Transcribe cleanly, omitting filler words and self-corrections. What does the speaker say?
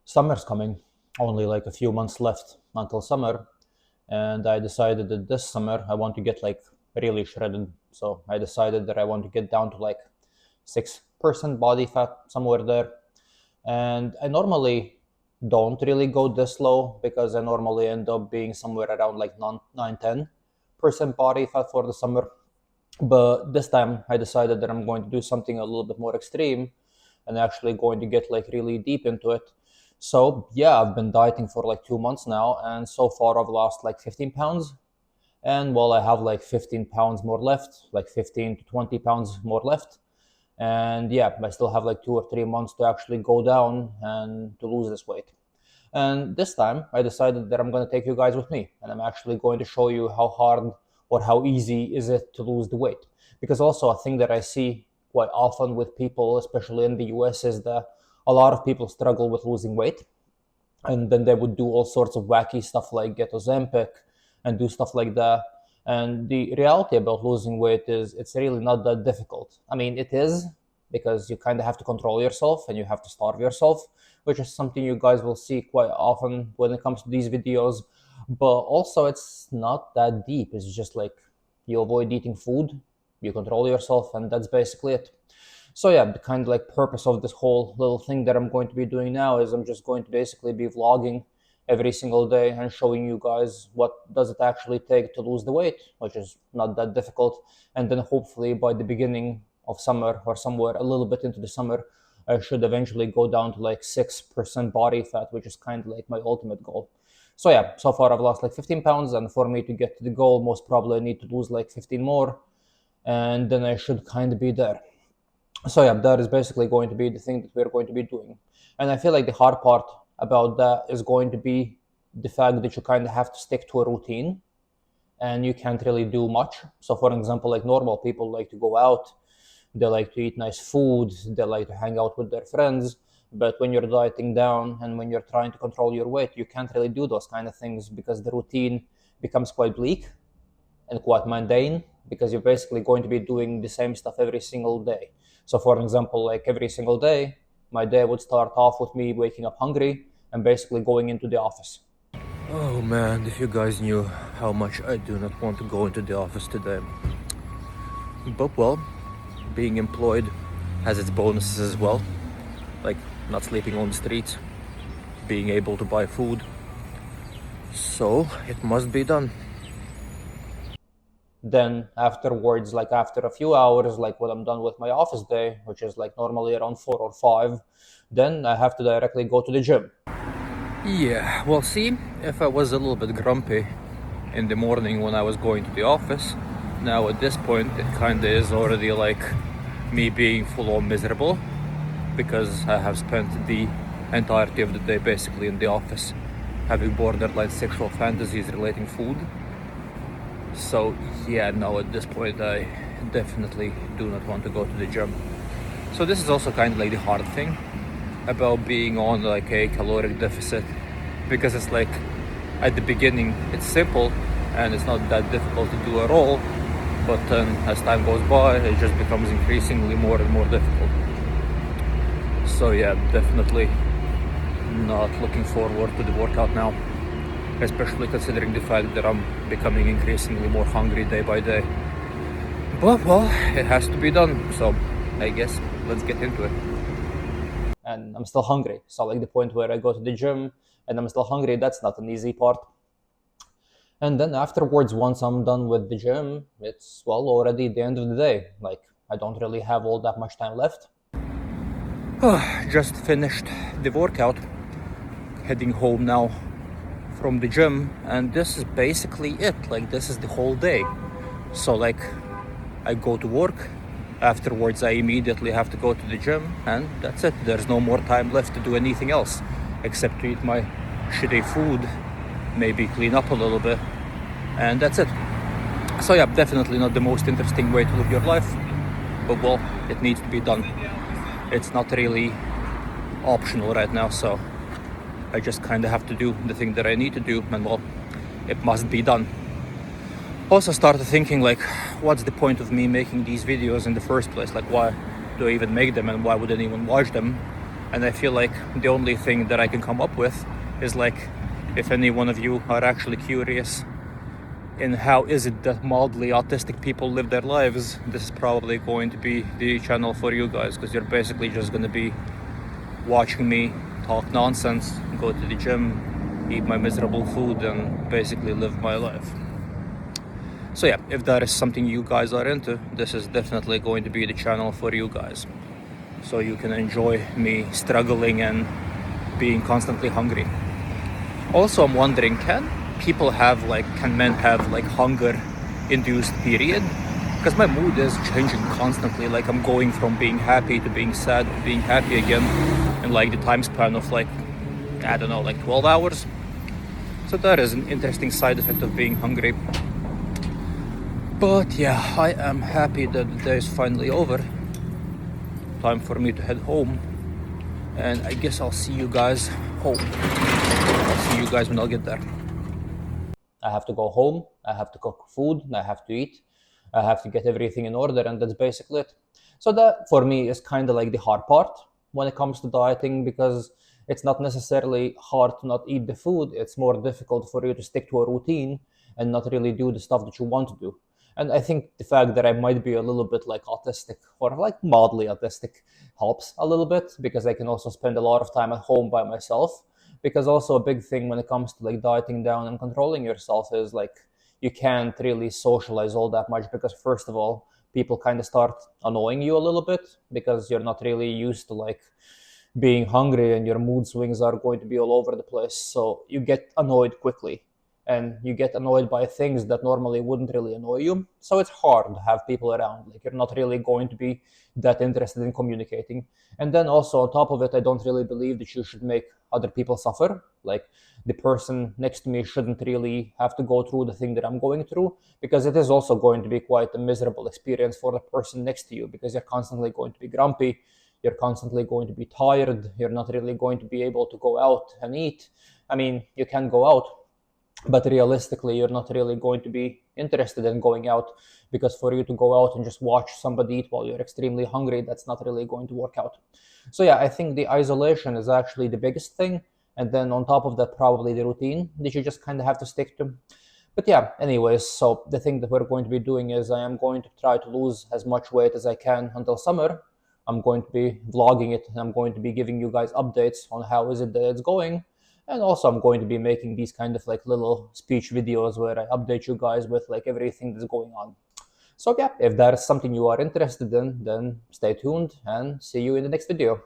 Summer's coming, only like a few months left until summer, and I decided that this summer I want to get like really shredded. So I decided that I want to get down to like 6% body fat, somewhere there. And I normally don't really go this low because I normally end up being somewhere around like 9-10% body fat for the summer. But this time I decided that I'm going to do something a little bit more extreme and actually going to get like really deep into it. So yeah, I've been dieting for like 2 months now, and so far I've lost like 15 pounds. And well, I have like 15 pounds more left, like 15 to 20 pounds more left. And yeah, I still have like 2 or 3 months to actually go down and to lose this weight. And this time I decided that I'm going to take you guys with me, and I'm actually going to show you how hard or how easy is it to lose the weight. Because also a thing that I see quite often with people, especially in the US, is that a lot of people struggle with losing weight, and then they would do all sorts of wacky stuff like get Ozempic and do stuff like that. And the reality about losing weight is it's really not that difficult. I mean, it is, because you kind of have to control yourself and you have to starve yourself, which is something you guys will see quite often when it comes to these videos. But also, it's not that deep. It's just like you avoid eating food, you control yourself, and that's basically it. So yeah, the kind of like purpose of this whole little thing that I'm going to be doing now is I'm just going to basically be vlogging every single day and showing you guys what does it actually take to lose the weight, which is not that difficult. And then hopefully by the beginning of summer or somewhere a little bit into the summer, I should eventually go down to like 6% body fat, which is kind of like my ultimate goal. So yeah, so far I've lost like 15 pounds, and for me to get to the goal, most probably I need to lose like 15 more, and then I should kind of be there. So yeah, that is basically going to be the thing that we're going to be doing. And I feel like the hard part about that is going to be the fact that you kind of have to stick to a routine and you can't really do much. So for example, like normal people like to go out, they like to eat nice food, they like to hang out with their friends. But when you're dieting down and when you're trying to control your weight, you can't really do those kind of things because the routine becomes quite bleak and quite mundane, because you're basically going to be doing the same stuff every single day. So for example, like every single day, my day would start off with me waking up hungry and basically going into the office. Oh man, if you guys knew how much I do not want to go into the office today. But well, being employed has its bonuses as well, like not sleeping on the streets, being able to buy food. So it must be done. Then afterwards, like after a few hours, like when I'm done with my office day, which is like normally around 4 or 5, then I have to directly go to the gym. Yeah, well, see, if I was a little bit grumpy in the morning when I was going to the office, now at this point it kind of is already like me being full on miserable, because I have spent the entirety of the day basically in the office having borderline sexual fantasies relating food. So yeah, no, at this point I definitely do not want to go to the gym. So this is also kind of like the hard thing about being on like a caloric deficit, because it's like at the beginning it's simple and it's not that difficult to do at all, but then as time goes by it just becomes increasingly more and more difficult. So yeah, definitely not looking forward to the workout now, especially considering the fact that I'm becoming increasingly more hungry day by day. But well, it has to be done, so I guess let's get into it. And I'm still hungry, so like the point where I go to the gym and I'm still hungry, that's not an easy part. And then afterwards, once I'm done with the gym, it's well already the end of the day. Like I don't really have all that much time left. Just finished the workout, heading home now from the gym, and this is basically it. Like this is the whole day. So like I go to work, afterwards I immediately have to go to the gym, and that's it. There's no more time left to do anything else except to eat my shitty food, maybe clean up a little bit, and that's it. So yeah, definitely not the most interesting way to live your life, but well, it needs to be done. It's not really optional right now, so I just kind of have to do the thing that I need to do, and well, it must be done. Also started thinking like, what's the point of me making these videos in the first place? Like, why do I even make them, and why would anyone watch them? And I feel like the only thing that I can come up with is like, if any one of you are actually curious in how is it that mildly autistic people live their lives, this is probably going to be the channel for you guys, because you're basically just going to be watching me talk nonsense, go to the gym, eat my miserable food, and basically live my life. So yeah, if that is something you guys are into, this is definitely going to be the channel for you guys. So you can enjoy me struggling and being constantly hungry. Also, I'm wondering, can men have like hunger induced period? Because my mood is changing constantly. Like, I'm going from being happy to being sad to being happy again in like the time span of like, I don't know, like 12 hours. So that is an interesting side effect of being hungry. But yeah, I am happy that the day is finally over. Time for me to head home. And I guess I'll see you guys home. I'll see you guys when I'll get there. I have to go home, I have to cook food, I have to eat, I have to get everything in order, and that's basically it. So that, for me, is kind of like the hard part when it comes to dieting, because it's not necessarily hard to not eat the food, it's more difficult for you to stick to a routine and not really do the stuff that you want to do. And I think the fact that I might be a little bit like autistic, or like mildly autistic, helps a little bit, because I can also spend a lot of time at home by myself. Because also a big thing when it comes to like dieting down and controlling yourself is like, you can't really socialize all that much, because first of all, people kind of start annoying you a little bit, because you're not really used to like being hungry, and your mood swings are going to be all over the place, so you get annoyed quickly, and you get annoyed by things that normally wouldn't really annoy you. So it's hard to have people around, like you're not really going to be that interested in communicating. And then also on top of it, I don't really believe that you should make other people suffer. Like, the person next to me shouldn't really have to go through the thing that I'm going through, because it is also going to be quite a miserable experience for the person next to you, because you're constantly going to be grumpy, you're constantly going to be tired, you're not really going to be able to go out and eat. I mean, you can go out, but realistically you're not really going to be interested in going out, because for you to go out and just watch somebody eat while you're extremely hungry, that's not really going to work out. So yeah, I think the isolation is actually the biggest thing, and then on top of that, probably the routine that you just kind of have to stick to. But yeah, anyways, so the thing that we're going to be doing is, I am going to try to lose as much weight as I can until summer. I'm going to be vlogging it, and I'm going to be giving you guys updates on how is it that it's going. And also I'm going to be making these kind of like little speech videos where I update you guys with like everything that's going on. So yeah, if that is something you are interested in, then stay tuned and see you in the next video.